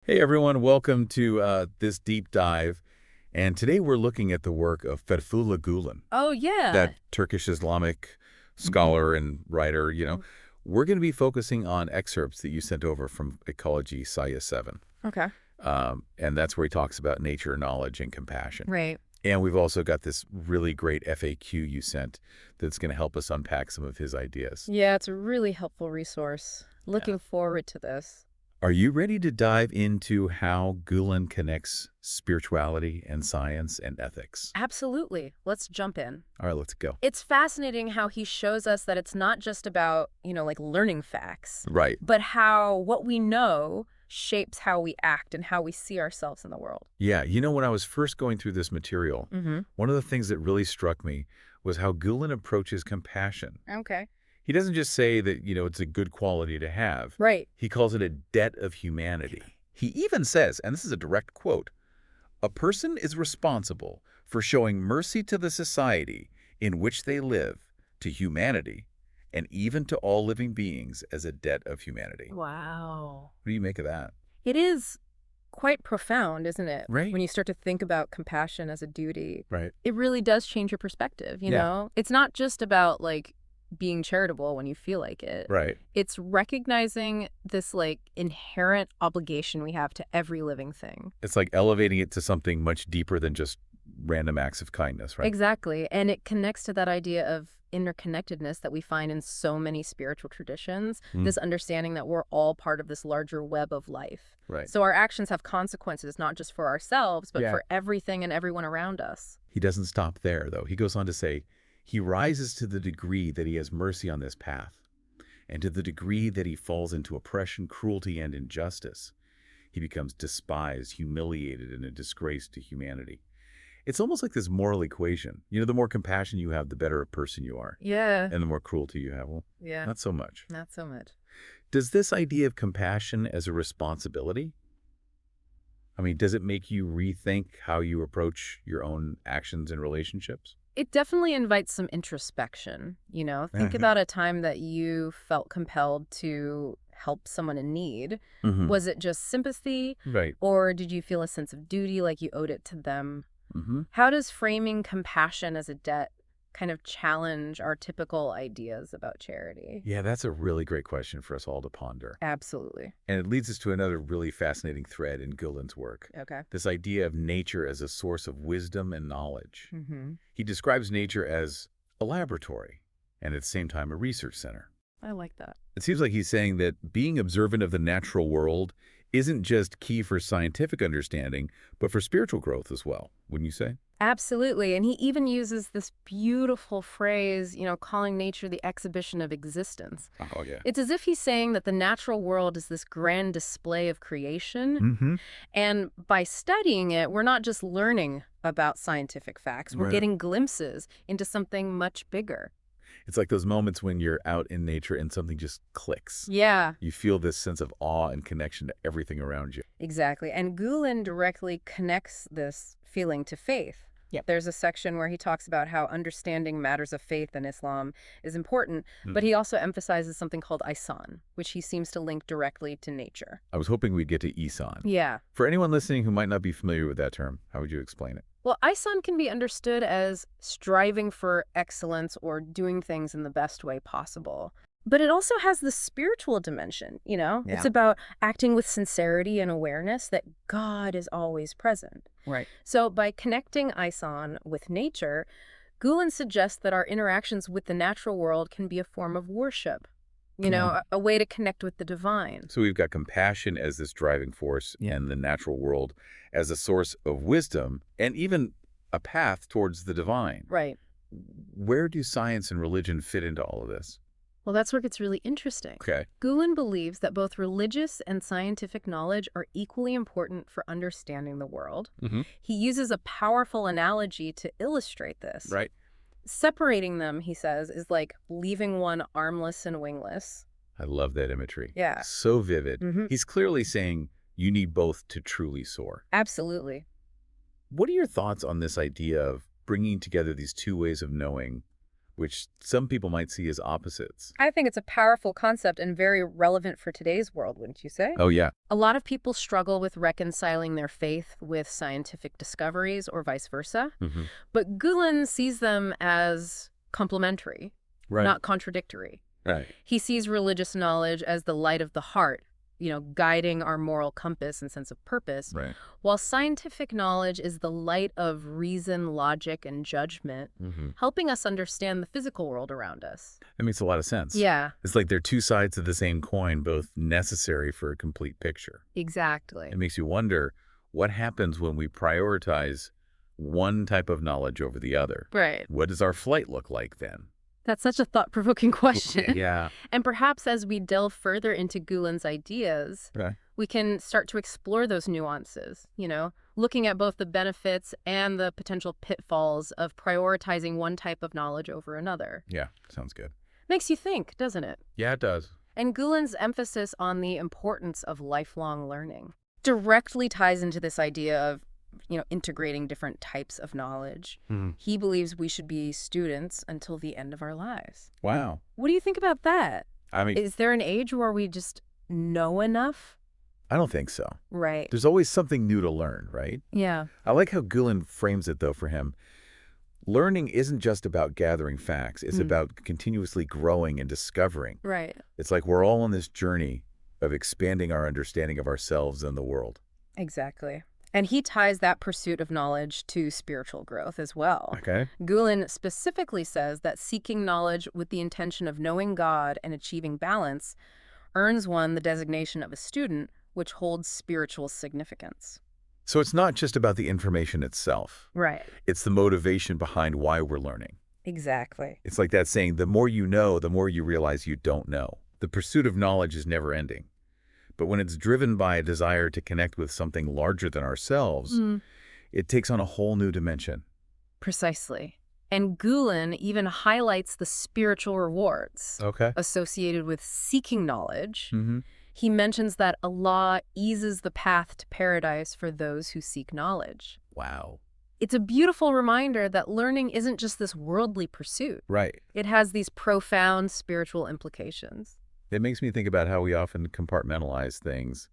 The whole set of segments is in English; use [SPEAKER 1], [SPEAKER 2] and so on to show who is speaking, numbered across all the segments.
[SPEAKER 1] Hey everyone, welcome to this deep dive. And today we're looking at the work of Fethullah Gulen,
[SPEAKER 2] Oh,
[SPEAKER 1] that
[SPEAKER 2] yeah.
[SPEAKER 1] Turkish Islamic scholar and writer.
[SPEAKER 2] Mm.
[SPEAKER 1] We're going to be focusing on excerpts that you sent over from Ekoloji Sayı 7.
[SPEAKER 2] Okay.
[SPEAKER 1] And that's where he talks about nature, knowledge, and compassion.
[SPEAKER 2] Right.
[SPEAKER 1] And we've also got this really great FAQ you sent that's going to help us unpack some of his ideas.
[SPEAKER 2] Yeah, it's a really helpful resource.
[SPEAKER 1] Yeah.
[SPEAKER 2] Looking forward to this.
[SPEAKER 1] Are you ready to dive into how Gulen connects spirituality and science and ethics?
[SPEAKER 2] Absolutely. Let's jump in.
[SPEAKER 1] All right, let's go.
[SPEAKER 2] It's fascinating how he shows us that it's not just about, like learning facts,
[SPEAKER 1] Right.
[SPEAKER 2] but how what we know shapes how we act and how we see ourselves in the world.
[SPEAKER 1] Yeah, when I was first going through this material,
[SPEAKER 2] Mm-hmm.
[SPEAKER 1] one of the things that really struck me was how Gulen approaches compassion.
[SPEAKER 2] Okay.
[SPEAKER 1] He doesn't just say that, it's a good quality to have.
[SPEAKER 2] Right.
[SPEAKER 1] He calls it a debt of humanity. He even says, and this is a direct quote, "A person is responsible for showing mercy to the society in which they live, to humanity, and even to all living beings as a debt of humanity."
[SPEAKER 2] Wow.
[SPEAKER 1] What do you make of that?
[SPEAKER 2] It is quite profound, isn't it?
[SPEAKER 1] Right.
[SPEAKER 2] When you start to think about compassion as a duty,
[SPEAKER 1] Right.
[SPEAKER 2] it really does change your perspective, you
[SPEAKER 1] Yeah.
[SPEAKER 2] know? It's not just about being charitable when you feel like it.
[SPEAKER 1] Right.
[SPEAKER 2] It's recognizing this inherent obligation we have to every living thing.
[SPEAKER 1] It's like elevating it to something much deeper than just random acts of kindness, right?
[SPEAKER 2] Exactly. And it connects to that idea of interconnectedness that we find in so many spiritual traditions, this understanding that we're all part of this larger web of life.
[SPEAKER 1] Right.
[SPEAKER 2] So our actions have consequences, not just for ourselves, but
[SPEAKER 1] Yeah.
[SPEAKER 2] for everything and everyone around us.
[SPEAKER 1] He doesn't stop there, though. He goes on to say, he rises to the degree that he has mercy on this path, and to the degree that he falls into oppression, cruelty, and injustice, he becomes despised, humiliated, and a disgrace to humanity. It's almost like this moral equation. The more compassion you have, the better a person you are.
[SPEAKER 2] Yeah.
[SPEAKER 1] And the more cruelty you have, well,
[SPEAKER 2] Yeah.
[SPEAKER 1] not so much.
[SPEAKER 2] Not so much.
[SPEAKER 1] Does this idea of compassion as a responsibility, does it make you rethink how you approach your own actions and relationships?
[SPEAKER 2] It definitely invites some introspection, you know? Think about a time that you felt compelled to help someone in need.
[SPEAKER 1] Mm-hmm.
[SPEAKER 2] Was it just sympathy,
[SPEAKER 1] Right.
[SPEAKER 2] or did you feel a sense of duty, like you owed it to them?
[SPEAKER 1] Mm-hmm.
[SPEAKER 2] How does framing compassion as a debt kind of challenge our typical ideas about charity?
[SPEAKER 1] Yeah, that's a really great question for us all to ponder.
[SPEAKER 2] Absolutely.
[SPEAKER 1] And it leads us to another really fascinating thread in Gulen's work.
[SPEAKER 2] Okay.
[SPEAKER 1] This idea of nature as a source of wisdom and knowledge.
[SPEAKER 2] Mm-hmm.
[SPEAKER 1] He describes nature as a laboratory and at the same time a research center.
[SPEAKER 2] I like that.
[SPEAKER 1] It seems like he's saying that being observant of the natural world isn't just key for scientific understanding, but for spiritual growth as well, wouldn't you say?
[SPEAKER 2] Absolutely. And he even uses this beautiful phrase, calling nature the exhibition of existence.
[SPEAKER 1] Oh, yeah.
[SPEAKER 2] It's as if he's saying that the natural world is this grand display of creation.
[SPEAKER 1] Mm-hmm.
[SPEAKER 2] And by studying it, we're not just learning about scientific facts. We're
[SPEAKER 1] Right.
[SPEAKER 2] getting glimpses into something much bigger.
[SPEAKER 1] It's like those moments when you're out in nature and something just clicks.
[SPEAKER 2] Yeah,
[SPEAKER 1] You feel this sense of awe and connection to everything around you.
[SPEAKER 2] exactly. And Gulen directly connects this feeling to faith.
[SPEAKER 1] Yep.
[SPEAKER 2] There's a section where he talks about how understanding matters of faith in Islam is important,
[SPEAKER 1] Hmm.
[SPEAKER 2] but he also emphasizes something called ihsan, which he seems to link directly to nature.
[SPEAKER 1] I was hoping we'd get to Isan.
[SPEAKER 2] Yeah.
[SPEAKER 1] For anyone listening who might not be familiar with that term, how would you explain it?
[SPEAKER 2] Well, ihsan can be understood as striving for excellence or doing things in the best way possible. But it also has the spiritual dimension,
[SPEAKER 1] Yeah.
[SPEAKER 2] It's about acting with sincerity and awareness that God is always present.
[SPEAKER 1] Right.
[SPEAKER 2] So by connecting ihsan with nature, Gulen suggests that our interactions with the natural world can be a form of worship,
[SPEAKER 1] Yeah.
[SPEAKER 2] a way to connect with the divine.
[SPEAKER 1] So we've got compassion as this driving force and the natural world as a source of wisdom and even a path towards the divine.
[SPEAKER 2] Right.
[SPEAKER 1] Where do science and religion fit into all of this?
[SPEAKER 2] Well, that's where it gets really interesting.
[SPEAKER 1] Okay.
[SPEAKER 2] Gulen believes that both religious and scientific knowledge are equally important for understanding the world.
[SPEAKER 1] Mm-hmm.
[SPEAKER 2] He uses a powerful analogy to illustrate this.
[SPEAKER 1] Right.
[SPEAKER 2] Separating them, he says, is like leaving one armless and wingless.
[SPEAKER 1] I love that imagery.
[SPEAKER 2] Yeah.
[SPEAKER 1] So vivid.
[SPEAKER 2] Mm-hmm.
[SPEAKER 1] He's clearly saying you need both to truly soar.
[SPEAKER 2] Absolutely.
[SPEAKER 1] What are your thoughts on this idea of bringing together these two ways of knowing which some people might see as opposites.
[SPEAKER 2] I think it's a powerful concept and very relevant for today's world, wouldn't you say?
[SPEAKER 1] Oh, yeah.
[SPEAKER 2] A lot of people struggle with reconciling their faith with scientific discoveries or vice versa,
[SPEAKER 1] Mm-hmm.
[SPEAKER 2] but Gulen sees them as complementary,
[SPEAKER 1] Right.
[SPEAKER 2] not contradictory.
[SPEAKER 1] Right.
[SPEAKER 2] He sees religious knowledge as the light of the heart, guiding our moral compass and sense of purpose,
[SPEAKER 1] Right.
[SPEAKER 2] while scientific knowledge is the light of reason, logic, and judgment,
[SPEAKER 1] Mm-hmm.
[SPEAKER 2] helping us understand the physical world around us.
[SPEAKER 1] That makes a lot of sense.
[SPEAKER 2] Yeah,
[SPEAKER 1] It's like they're two sides of the same coin, both necessary for a complete picture.
[SPEAKER 2] exactly.
[SPEAKER 1] It makes you wonder what happens when we prioritize one type of knowledge over the other.
[SPEAKER 2] Right.
[SPEAKER 1] What does our flight look like then?
[SPEAKER 2] That's such a thought-provoking question.
[SPEAKER 1] Yeah.
[SPEAKER 2] And perhaps as we delve further into Gulen's ideas,
[SPEAKER 1] Okay.
[SPEAKER 2] we can start to explore those nuances, looking at both the benefits and the potential pitfalls of prioritizing one type of knowledge over another.
[SPEAKER 1] Yeah. Sounds good.
[SPEAKER 2] Makes you think, doesn't it?
[SPEAKER 1] Yeah, it does.
[SPEAKER 2] And Gulen's emphasis on the importance of lifelong learning directly ties into this idea of, integrating different types of knowledge.
[SPEAKER 1] Mhm.
[SPEAKER 2] He believes we should be students until the end of our lives.
[SPEAKER 1] Wow.
[SPEAKER 2] What do you think about that?
[SPEAKER 1] I mean,
[SPEAKER 2] Is there an age where we just know enough?
[SPEAKER 1] I don't think so.
[SPEAKER 2] Right.
[SPEAKER 1] There's always something new to learn, right?
[SPEAKER 2] Yeah.
[SPEAKER 1] I like how Gulen frames it, though, for him. Learning isn't just about gathering facts. It's about continuously growing and discovering.
[SPEAKER 2] Right.
[SPEAKER 1] It's like we're all on this journey of expanding our understanding of ourselves and the world.
[SPEAKER 2] Exactly. And he ties that pursuit of knowledge to spiritual growth as well.
[SPEAKER 1] Okay.
[SPEAKER 2] Gulen specifically says that seeking knowledge with the intention of knowing God and achieving balance earns one the designation of a student, which holds spiritual significance.
[SPEAKER 1] So it's not just about the information itself.
[SPEAKER 2] Right.
[SPEAKER 1] It's the motivation behind why we're learning.
[SPEAKER 2] Exactly.
[SPEAKER 1] It's like that saying, the more you know, the more you realize you don't know. The pursuit of knowledge is never ending. But when it's driven by a desire to connect with something larger than ourselves, it takes on a whole new dimension.
[SPEAKER 2] Precisely. And Gulen even highlights the spiritual rewards
[SPEAKER 1] Okay.
[SPEAKER 2] associated with seeking knowledge.
[SPEAKER 1] Mm-hmm.
[SPEAKER 2] He mentions that Allah eases the path to paradise for those who seek knowledge.
[SPEAKER 1] Wow.
[SPEAKER 2] It's a beautiful reminder that learning isn't just this worldly pursuit.
[SPEAKER 1] Right.
[SPEAKER 2] It has these profound spiritual implications.
[SPEAKER 1] It makes me think about how we often compartmentalize things,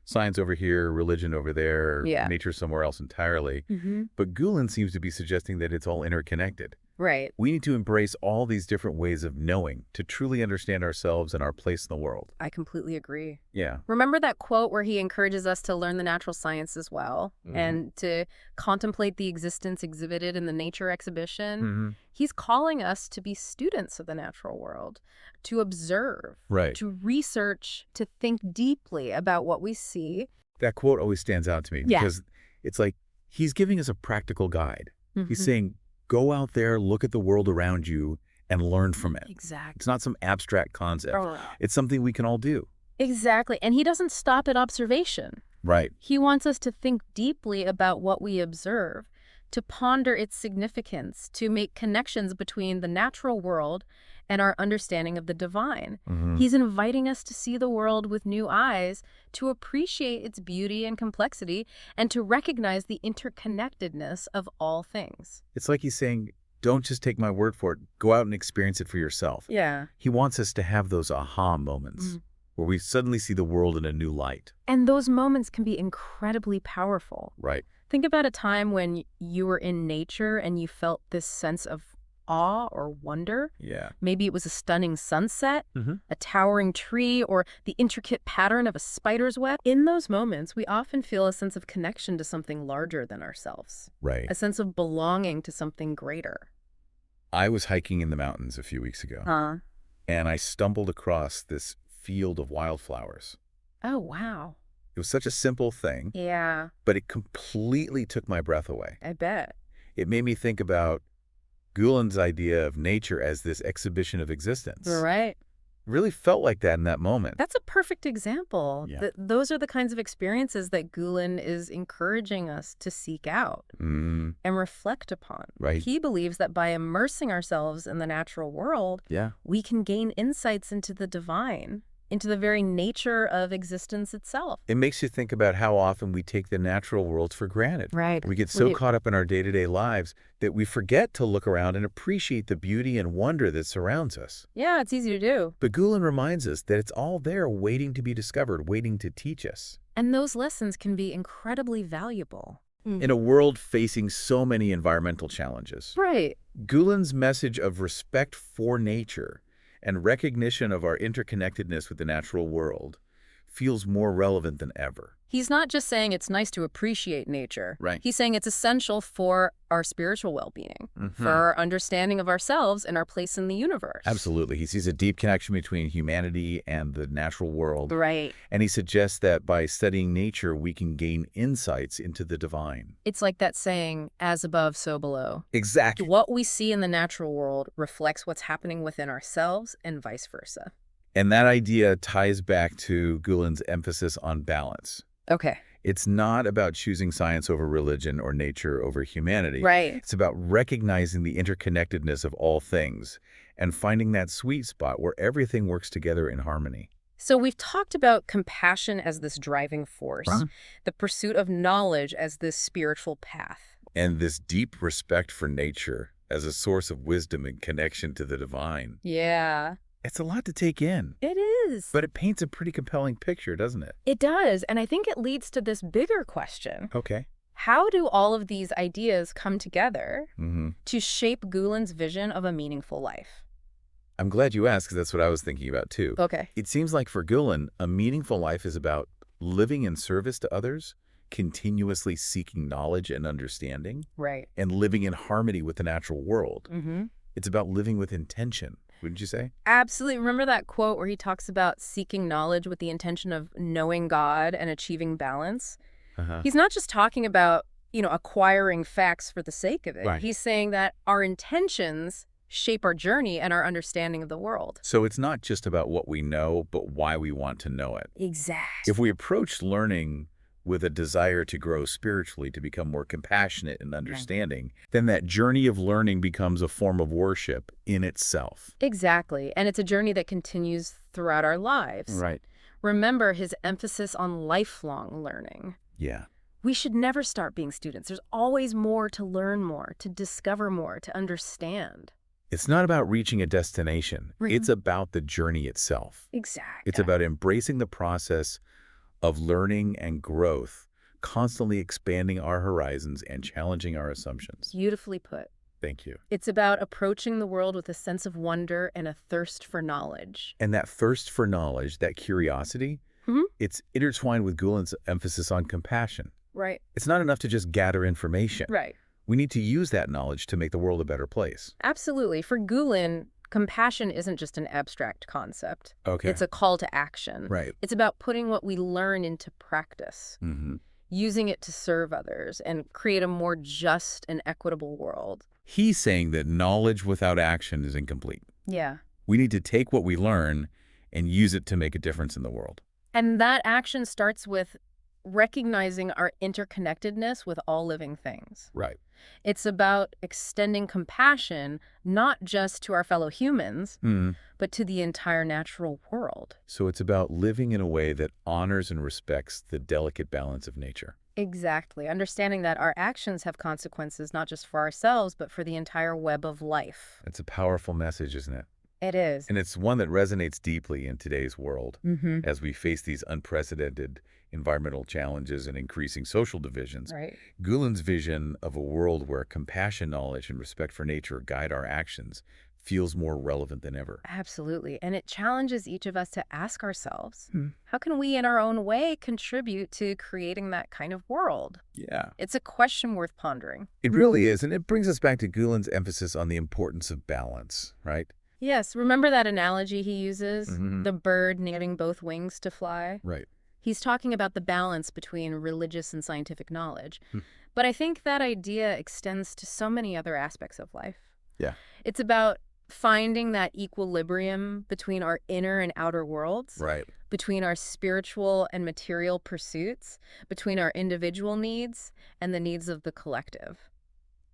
[SPEAKER 1] science over here, religion over there,
[SPEAKER 2] Yeah.
[SPEAKER 1] nature somewhere else entirely.
[SPEAKER 2] Mm-hmm.
[SPEAKER 1] But Gulen seems to be suggesting that it's all interconnected.
[SPEAKER 2] Right.
[SPEAKER 1] We need to embrace all these different ways of knowing to truly understand ourselves and our place in the world.
[SPEAKER 2] I completely agree.
[SPEAKER 1] Yeah.
[SPEAKER 2] Remember that quote where he encourages us to learn the natural science as well and to contemplate the existence exhibited in the nature exhibition?
[SPEAKER 1] Mm-hmm.
[SPEAKER 2] He's calling us to be students of the natural world, to observe,
[SPEAKER 1] Right.
[SPEAKER 2] to research, to think deeply about what we see.
[SPEAKER 1] That quote always stands out to me
[SPEAKER 2] Yeah.
[SPEAKER 1] because it's like he's giving us a practical guide. He's
[SPEAKER 2] Mhm.
[SPEAKER 1] saying, go out there, look at the world around you, and learn from it.
[SPEAKER 2] Exactly.
[SPEAKER 1] It's not some abstract concept.
[SPEAKER 2] Oh.
[SPEAKER 1] It's something we can all do.
[SPEAKER 2] Exactly. And he doesn't stop at observation.
[SPEAKER 1] Right.
[SPEAKER 2] He wants us to think deeply about what we observe, to ponder its significance, to make connections between the natural world and our understanding of the divine.
[SPEAKER 1] Mhm.
[SPEAKER 2] He's inviting us to see the world with new eyes, to appreciate its beauty and complexity, and to recognize the interconnectedness of all things.
[SPEAKER 1] It's like he's saying, don't just take my word for it. Go out and experience it for yourself.
[SPEAKER 2] Yeah.
[SPEAKER 1] He wants us to have those aha moments where we suddenly see the world in a new light.
[SPEAKER 2] And those moments can be incredibly powerful.
[SPEAKER 1] Right.
[SPEAKER 2] Think about a time when you were in nature and you felt this sense of awe or wonder.
[SPEAKER 1] Yeah.
[SPEAKER 2] Maybe it was a stunning sunset,
[SPEAKER 1] Mhm.
[SPEAKER 2] a towering tree, or the intricate pattern of a spider's web. In those moments, we often feel a sense of connection to something larger than ourselves,
[SPEAKER 1] Right.
[SPEAKER 2] a sense of belonging to something greater.
[SPEAKER 1] I was hiking in the mountains a few weeks ago, and I stumbled across this field of wildflowers.
[SPEAKER 2] Oh, wow.
[SPEAKER 1] It was such a simple thing,
[SPEAKER 2] Yeah,
[SPEAKER 1] but it completely took my breath away.
[SPEAKER 2] I bet.
[SPEAKER 1] It made me think about Gulen's idea of nature as this exhibition of existence.
[SPEAKER 2] Right.
[SPEAKER 1] It really felt like that in that moment.
[SPEAKER 2] That's a perfect example.
[SPEAKER 1] Yeah.
[SPEAKER 2] Those are the kinds of experiences that Gulen is encouraging us to seek out
[SPEAKER 1] Mm,
[SPEAKER 2] and reflect upon.
[SPEAKER 1] right.
[SPEAKER 2] He believes that by immersing ourselves in the natural world,
[SPEAKER 1] Yeah.
[SPEAKER 2] we can gain insights into the divine, into the very nature of existence itself.
[SPEAKER 1] It makes you think about how often we take the natural world for granted.
[SPEAKER 2] Right.
[SPEAKER 1] We get so caught up in our day-to-day lives that we forget to look around and appreciate the beauty and wonder that surrounds us.
[SPEAKER 2] Yeah, it's easy to do.
[SPEAKER 1] But Gulen reminds us that it's all there waiting to be discovered, waiting to teach us.
[SPEAKER 2] And those lessons can be incredibly valuable.
[SPEAKER 1] In a world facing so many environmental challenges,
[SPEAKER 2] Right.
[SPEAKER 1] Gulen's message of respect for nature and recognition of our interconnectedness with the natural world feels more relevant than ever.
[SPEAKER 2] He's not just saying it's nice to appreciate nature.
[SPEAKER 1] Right.
[SPEAKER 2] He's saying it's essential for our spiritual well-being, for our understanding of ourselves and our place in the universe.
[SPEAKER 1] Absolutely. He sees a deep connection between humanity and the natural world.
[SPEAKER 2] Right.
[SPEAKER 1] And he suggests that by studying nature, we can gain insights into the divine.
[SPEAKER 2] It's like that saying, as above, so below.
[SPEAKER 1] Exactly.
[SPEAKER 2] What we see in the natural world reflects what's happening within ourselves and vice versa.
[SPEAKER 1] And that idea ties back to Gulen's emphasis on balance.
[SPEAKER 2] Okay.
[SPEAKER 1] It's not about choosing science over religion or nature over humanity.
[SPEAKER 2] Right.
[SPEAKER 1] It's about recognizing the interconnectedness of all things and finding that sweet spot where everything works together in harmony.
[SPEAKER 2] So we've talked about compassion as this driving force, the pursuit of knowledge as this spiritual path.
[SPEAKER 1] And this deep respect for nature as a source of wisdom and connection to the divine.
[SPEAKER 2] Yeah.
[SPEAKER 1] It's a lot to take in.
[SPEAKER 2] It is.
[SPEAKER 1] But it paints a pretty compelling picture, doesn't it?
[SPEAKER 2] It does, and I think it leads to this bigger question.
[SPEAKER 1] Okay.
[SPEAKER 2] How do all of these ideas come together to shape Gulen's vision of a meaningful life?
[SPEAKER 1] I'm glad you asked, because that's what I was thinking about too.
[SPEAKER 2] Okay.
[SPEAKER 1] It seems like for Gulen, a meaningful life is about living in service to others, continuously seeking knowledge and understanding,
[SPEAKER 2] Right.
[SPEAKER 1] and living in harmony with the natural world. It's about living with intention, wouldn't you say?
[SPEAKER 2] Absolutely. Remember that quote where he talks about seeking knowledge with the intention of knowing God and achieving balance? He's not just talking about, acquiring facts for the sake of it.
[SPEAKER 1] Right.
[SPEAKER 2] He's saying that our intentions shape our journey and our understanding of the world.
[SPEAKER 1] So it's not just about what we know, but why we want to know it.
[SPEAKER 2] Exactly.
[SPEAKER 1] If we approach learning with a desire to grow spiritually, to become more compassionate and understanding, then that journey of learning becomes a form of worship in itself.
[SPEAKER 2] Exactly. And it's a journey that continues throughout our lives.
[SPEAKER 1] Right.
[SPEAKER 2] Remember his emphasis on lifelong learning.
[SPEAKER 1] Yeah.
[SPEAKER 2] We should never start being students. There's always more to learn more, to discover more, to understand.
[SPEAKER 1] It's not about reaching a destination.
[SPEAKER 2] Right.
[SPEAKER 1] It's about the journey itself.
[SPEAKER 2] Exactly.
[SPEAKER 1] It's about embracing the process of learning and growth, constantly expanding our horizons and challenging our assumptions.
[SPEAKER 2] Beautifully put.
[SPEAKER 1] Thank you.
[SPEAKER 2] It's about approaching the world with a sense of wonder and a thirst for knowledge.
[SPEAKER 1] And that thirst for knowledge, that curiosity, it's intertwined with Gulen's emphasis on compassion.
[SPEAKER 2] Right.
[SPEAKER 1] It's not enough to just gather information.
[SPEAKER 2] Right.
[SPEAKER 1] We need to use that knowledge to make the world a better place.
[SPEAKER 2] Absolutely. For Gulen, compassion isn't just an abstract concept.
[SPEAKER 1] Okay.
[SPEAKER 2] It's a call to action.
[SPEAKER 1] Right.
[SPEAKER 2] It's about putting what we learn into practice, using it to serve others and create a more just and equitable world.
[SPEAKER 1] He's saying that knowledge without action is incomplete.
[SPEAKER 2] Yeah.
[SPEAKER 1] We need to take what we learn and use it to make a difference in the world.
[SPEAKER 2] And that action starts with recognizing our interconnectedness with all living things.
[SPEAKER 1] Right.
[SPEAKER 2] It's about extending compassion, not just to our fellow humans, but to the entire natural world.
[SPEAKER 1] So it's about living in a way that honors and respects the delicate balance of nature.
[SPEAKER 2] Exactly. Understanding that our actions have consequences not just for ourselves, but for the entire web of life.
[SPEAKER 1] It's a powerful message, isn't it?
[SPEAKER 2] It is.
[SPEAKER 1] And it's one that resonates deeply in today's world as we face these unprecedented environmental challenges and increasing social divisions.
[SPEAKER 2] Right.
[SPEAKER 1] Gulen's vision of a world where compassion, knowledge, and respect for nature guide our actions feels more relevant than ever.
[SPEAKER 2] Absolutely. And it challenges each of us to ask ourselves, how can we in our own way contribute to creating that kind of world?
[SPEAKER 1] Yeah.
[SPEAKER 2] It's a question worth pondering.
[SPEAKER 1] It really is. And it brings us back to Gulen's emphasis on the importance of balance, right?
[SPEAKER 2] Yes. Remember that analogy he uses? The bird needing both wings to fly?
[SPEAKER 1] Right.
[SPEAKER 2] He's talking about the balance between religious and scientific knowledge. But I think that idea extends to so many other aspects of life.
[SPEAKER 1] Yeah.
[SPEAKER 2] It's about finding that equilibrium between our inner and outer worlds,
[SPEAKER 1] Right.
[SPEAKER 2] between our spiritual and material pursuits, between our individual needs and the needs of the collective.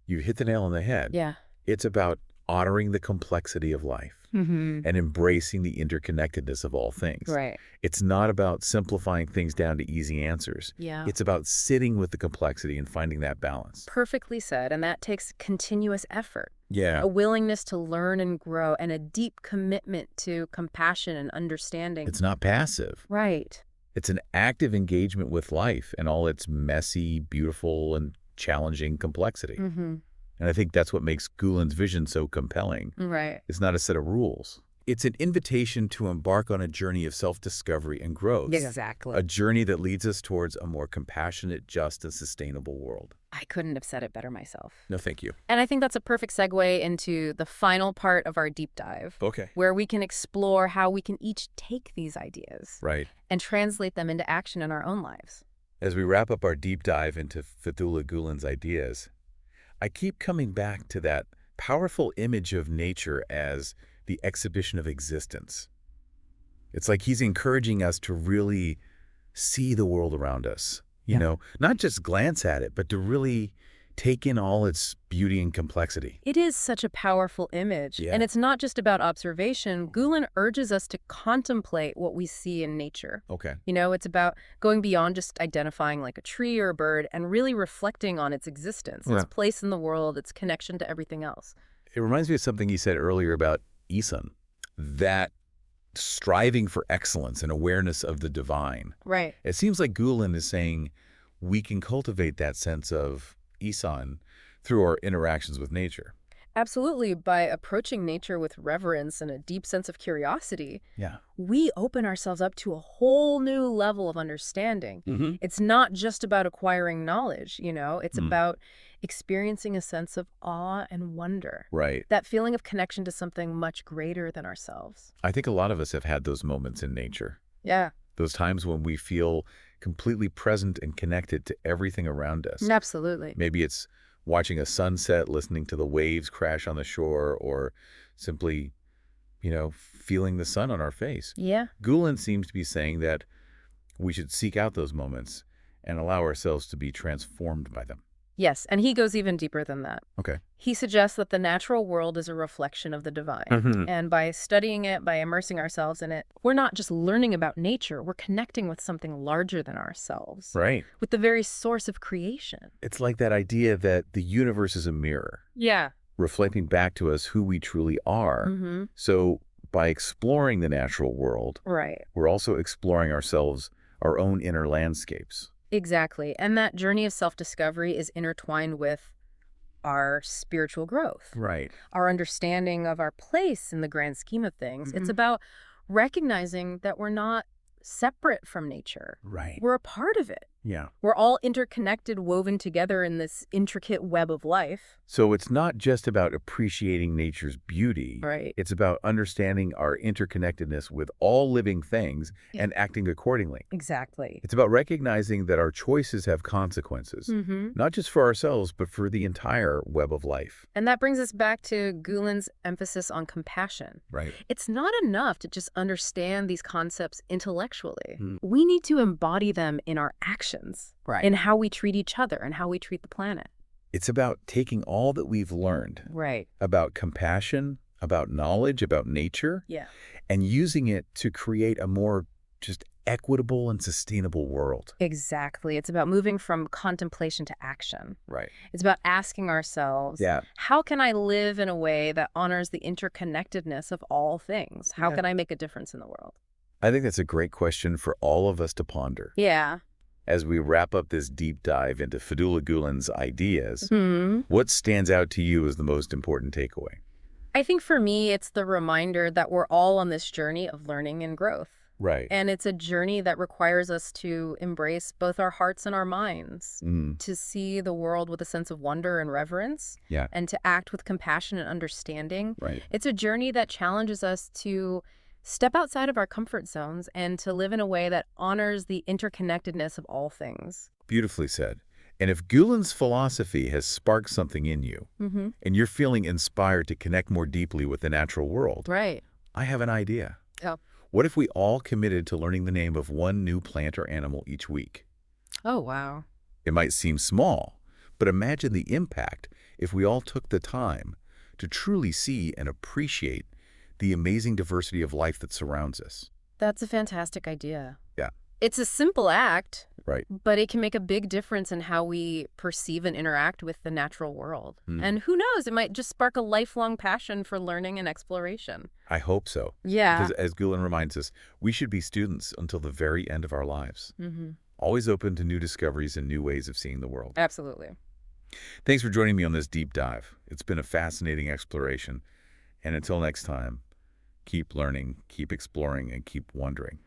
[SPEAKER 1] You hit the nail on the head.
[SPEAKER 2] Yeah.
[SPEAKER 1] It's about honoring the complexity of life.
[SPEAKER 2] Mm-hmm.
[SPEAKER 1] and embracing the interconnectedness of all things.
[SPEAKER 2] Right.
[SPEAKER 1] It's not about simplifying things down to easy answers.
[SPEAKER 2] Yeah.
[SPEAKER 1] It's about sitting with the complexity and finding that balance.
[SPEAKER 2] Perfectly said, and that takes continuous effort.
[SPEAKER 1] Yeah.
[SPEAKER 2] A willingness to learn and grow, and a deep commitment to compassion and understanding.
[SPEAKER 1] It's not passive.
[SPEAKER 2] Right.
[SPEAKER 1] It's an active engagement with life and all its messy, beautiful, and challenging complexity.
[SPEAKER 2] Mm-hmm.
[SPEAKER 1] And I think that's what makes Gulen's vision so compelling.
[SPEAKER 2] Right.
[SPEAKER 1] It's not a set of rules. It's an invitation to embark on a journey of self-discovery and growth.
[SPEAKER 2] Exactly.
[SPEAKER 1] A journey that leads us towards a more compassionate, just, and sustainable world.
[SPEAKER 2] I couldn't have said it better myself.
[SPEAKER 1] No, thank you.
[SPEAKER 2] And I think that's a perfect segue into the final part of our deep dive,
[SPEAKER 1] Okay.
[SPEAKER 2] where we can explore how we can each take these ideas
[SPEAKER 1] Right.
[SPEAKER 2] and translate them into action in our own lives.
[SPEAKER 1] As we wrap up our deep dive into Fethullah Gulen's ideas, I keep coming back to that powerful image of nature as the exhibition of existence. It's like he's encouraging us to really see the world around us, you know, not just glance at it, but to really take in all its beauty and complexity.
[SPEAKER 2] It is such a powerful image.
[SPEAKER 1] Yeah.
[SPEAKER 2] And it's not just about observation. Gulen urges us to contemplate what we see in nature.
[SPEAKER 1] Okay.
[SPEAKER 2] You know, it's about going beyond just identifying like a tree or a bird and really reflecting on its existence, its place in the world, its connection to everything else.
[SPEAKER 1] It reminds me of something he said earlier about Isan, that striving for excellence and awareness of the divine.
[SPEAKER 2] Right.
[SPEAKER 1] It seems like Gulen is saying we can cultivate that sense of Isan through our interactions with nature.
[SPEAKER 2] Absolutely. By approaching nature with reverence and a deep sense of curiosity,
[SPEAKER 1] Yeah.
[SPEAKER 2] we open ourselves up to a whole new level of understanding.
[SPEAKER 1] Mm-hmm.
[SPEAKER 2] It's not just about acquiring knowledge, you know, it's about experiencing a sense of awe and wonder.
[SPEAKER 1] Right.
[SPEAKER 2] That feeling of connection to something much greater than ourselves.
[SPEAKER 1] I think a lot of us have had those moments in nature.
[SPEAKER 2] Yeah.
[SPEAKER 1] Those times when we feel completely present and connected to everything around us.
[SPEAKER 2] Absolutely.
[SPEAKER 1] Maybe it's watching a sunset, listening to the waves crash on the shore, or simply, you know, feeling the sun on our face.
[SPEAKER 2] Yeah.
[SPEAKER 1] Gulen seems to be saying that we should seek out those moments and allow ourselves to be transformed by them.
[SPEAKER 2] Yes, and he goes even deeper than that.
[SPEAKER 1] Okay.
[SPEAKER 2] He suggests that the natural world is a reflection of the divine. And by studying it, by immersing ourselves in it, we're not just learning about nature, we're connecting with something larger than ourselves.
[SPEAKER 1] Right.
[SPEAKER 2] With the very source of creation.
[SPEAKER 1] It's like that idea that the universe is a mirror,
[SPEAKER 2] Yeah.
[SPEAKER 1] reflecting back to us who we truly are.
[SPEAKER 2] Mm-hmm.
[SPEAKER 1] So by exploring the natural world,
[SPEAKER 2] Right.
[SPEAKER 1] we're also exploring ourselves, our own inner landscapes.
[SPEAKER 2] Exactly. And that journey of self-discovery is intertwined with our spiritual growth,
[SPEAKER 1] Right.
[SPEAKER 2] our understanding of our place in the grand scheme of things. It's about recognizing that we're not separate from nature.
[SPEAKER 1] Right.
[SPEAKER 2] We're a part of it.
[SPEAKER 1] Yeah.
[SPEAKER 2] We're all interconnected, woven together in this intricate web of life.
[SPEAKER 1] So it's not just about appreciating nature's beauty.
[SPEAKER 2] Right.
[SPEAKER 1] It's about understanding our interconnectedness with all living things and acting accordingly.
[SPEAKER 2] Exactly.
[SPEAKER 1] It's about recognizing that our choices have consequences, not just for ourselves, but for the entire web of life.
[SPEAKER 2] And that brings us back to Gulen's emphasis on compassion.
[SPEAKER 1] Right.
[SPEAKER 2] It's not enough to just understand these concepts intellectually. We need to embody them in our actions, in how we treat each other and how we treat the planet.
[SPEAKER 1] It's about taking all that we've learned
[SPEAKER 2] Right.
[SPEAKER 1] about compassion, about knowledge, about nature,
[SPEAKER 2] Yeah.
[SPEAKER 1] and using it to create a more just equitable and sustainable world.
[SPEAKER 2] Exactly. It's about moving from contemplation to action.
[SPEAKER 1] Right.
[SPEAKER 2] It's about asking ourselves, how can I live in a way that honors the interconnectedness of all things? How can I make a difference in the world?
[SPEAKER 1] I think that's a great question for all of us to ponder.
[SPEAKER 2] Yeah.
[SPEAKER 1] As we wrap up this deep dive into Fethullah Gulen's ideas, what stands out to you as the most important takeaway?
[SPEAKER 2] I think for me, it's the reminder that we're all on this journey of learning and growth.
[SPEAKER 1] Right.
[SPEAKER 2] And it's a journey that requires us to embrace both our hearts and our minds, to see the world with a sense of wonder and reverence, and to act with compassion and understanding.
[SPEAKER 1] Right.
[SPEAKER 2] It's a journey that challenges us to step outside of our comfort zones and to live in a way that honors the interconnectedness of all things.
[SPEAKER 1] Beautifully said. And if Gulen's philosophy has sparked something in you, and you're feeling inspired to connect more deeply with the natural world,
[SPEAKER 2] Right.
[SPEAKER 1] I have an idea.
[SPEAKER 2] Oh.
[SPEAKER 1] What if we all committed to learning the name of one new plant or animal each week?
[SPEAKER 2] Oh, wow.
[SPEAKER 1] It might seem small, but imagine the impact if we all took the time to truly see and appreciate the amazing diversity of life that surrounds us.
[SPEAKER 2] That's a fantastic idea.
[SPEAKER 1] Yeah.
[SPEAKER 2] It's a simple act,
[SPEAKER 1] Right.
[SPEAKER 2] but it can make a big difference in how we perceive and interact with the natural world. And who knows, it might just spark a lifelong passion for learning and exploration.
[SPEAKER 1] I hope so.
[SPEAKER 2] Yeah.
[SPEAKER 1] Because as Gulen reminds us, we should be students until the very end of our lives.
[SPEAKER 2] Mm-hmm.
[SPEAKER 1] Always open to new discoveries and new ways of seeing the world.
[SPEAKER 2] Absolutely.
[SPEAKER 1] Thanks for joining me on this deep dive. It's been a fascinating exploration. And until next time, keep learning, keep exploring, and keep wondering.